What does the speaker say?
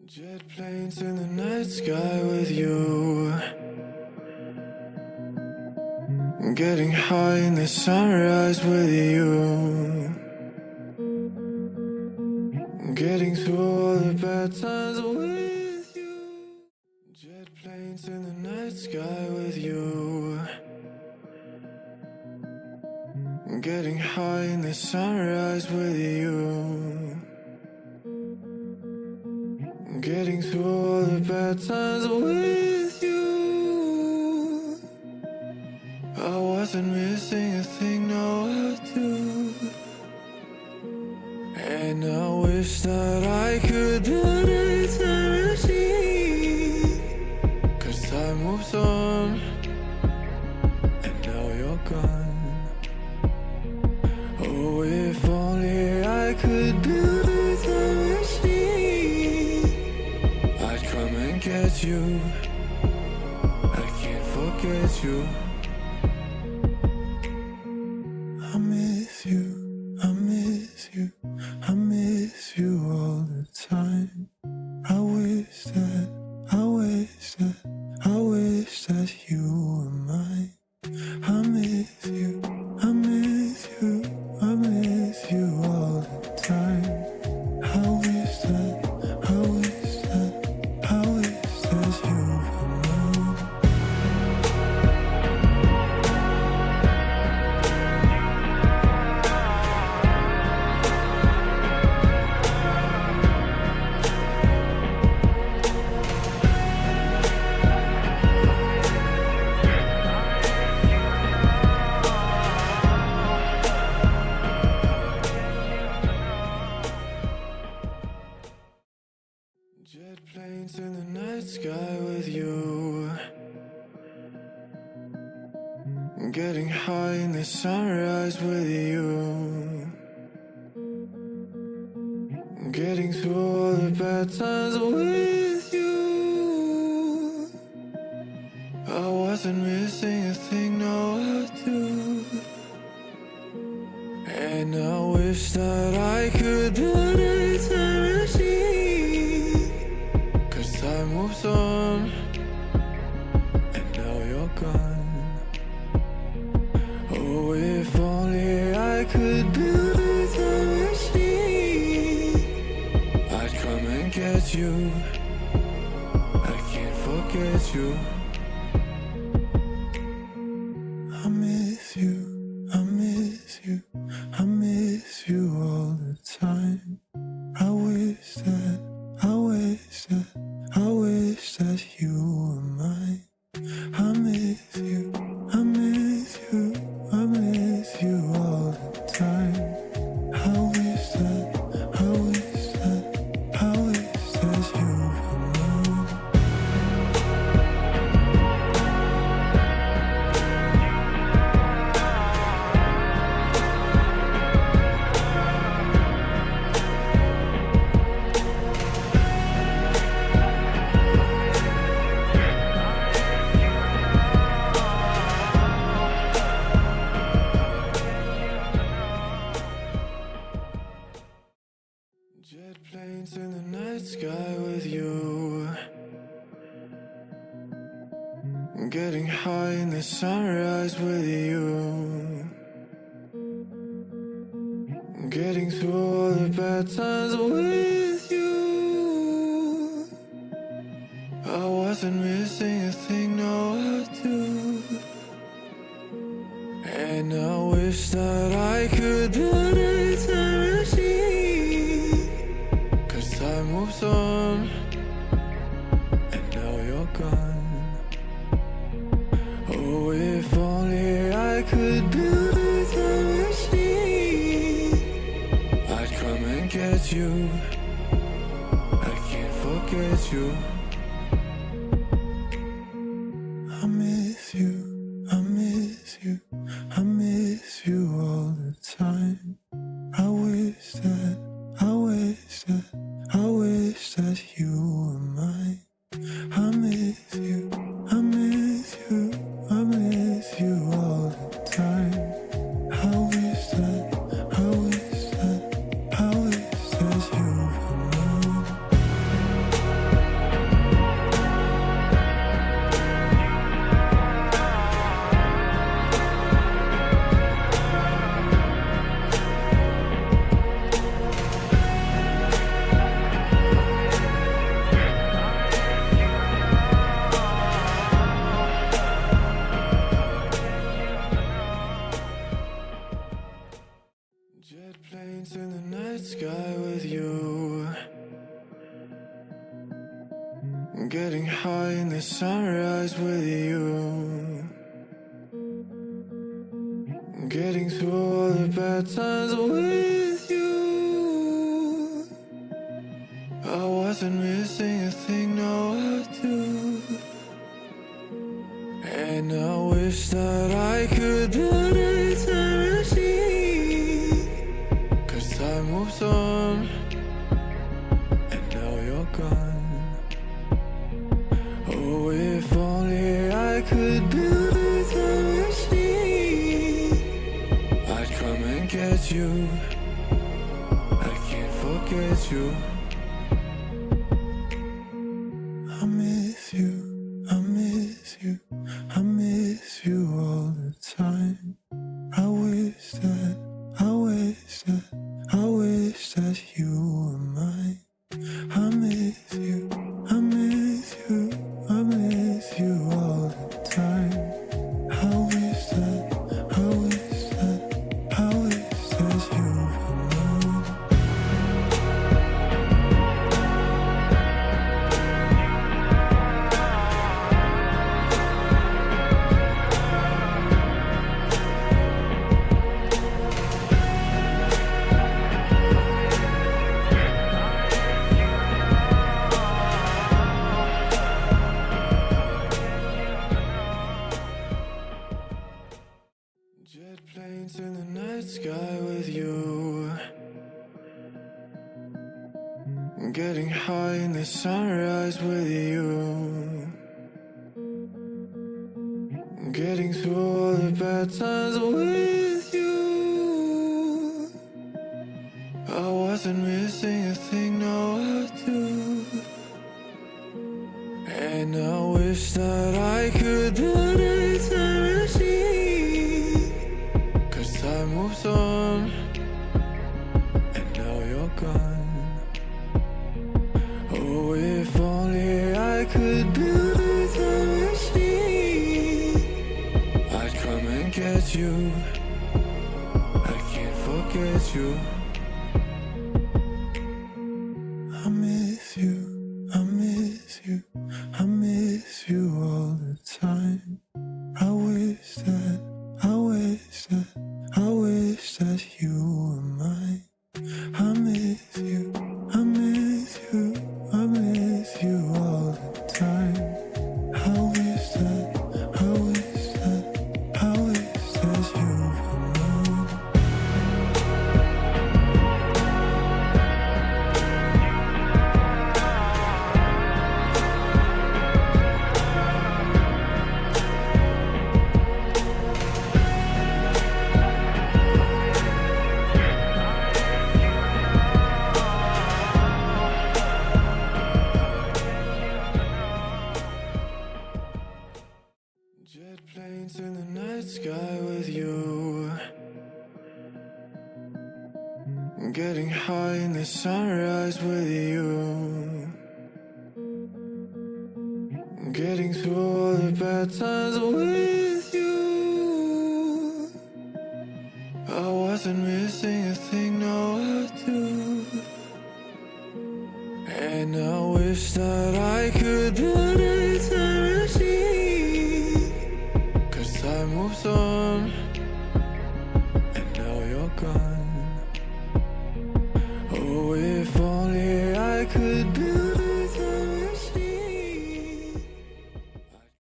Jet planes in the night sky with you, getting high in the sunrise with you, getting through all the bad times with you. Jet planes in the night sky with you, getting high in the sunrise with you, getting through all the bad times with you. I wasn't missing a thing, no I do. And I wish that I could build a time machine, 'cause time moves on, and now you're gone. Oh, if only I could build a time machine, I'd come and get you. I can't forget you. I miss you, I miss you, I miss you all the time. I wish that you were mine. I miss you, I miss you, I miss you all the time. I wish that you were mine. Jet planes in the night sky with you, getting high in the sunrise with you, getting through all the bad times with you. I wasn't missing a thing, no I do. And I wish that I could build a time machine, 'cause time moves on, and now you're gone. Oh, if only I could build a time machine, I'd come and get you. I can't forget you. I miss you, I miss you, I miss you all the time. I wish that you were mine. I miss you, I miss you, I miss you all the time. I wish that you were mine. Jet planes in the night sky with you, getting high in the sunrise with you, getting through all the bad times with you. I wasn't missing a thing, no I do. And I wish that I could build a time machine, 'cause time moves on, and now you're gone. Oh, if only I could build a time machine, I'd come and get you. I can't forget you. I miss you, I miss you, I miss you all the time. I wish that you were mine. I miss you, I miss you, I miss you all the time. I wish that you were mine. Getting high in the sunrise with you. Getting through all the bad times with you. I wasn't missing a thing, no I do. And I wish that I could build a time machine. 'Cause time moves on, and now you're gone. Oh, if only I could build a time machine, I'd come and get you. I can't forget you. I miss you, I miss you, I miss you all the time. I wish that, I wish that, I wish that you were mine. I miss you, I miss you, I miss you all the time. I wish that, I wish that, I wish that you were mine. Jet planes in the night sky with you. Getting high in the sunrise with you. Getting through all the bad times with you. I wasn't missing a thing, no I do. And I wish that I could build a time machine. 'Cause time moves on, and now you're gone. Oh, if only I could build a time machine, I'd come and get you. I can't forget you. I miss you, I miss you, I miss you all the time. I wish that, I wish that, I wish that you were mine. I miss you, I miss you, I miss you all the time. I wish that, I wish that, I wish that you were mine. Jet planes in the night sky with you. Getting high in the sunrise with you. Getting through all the bad times with you. I wasn't missing a thing, no I do. And I wish that I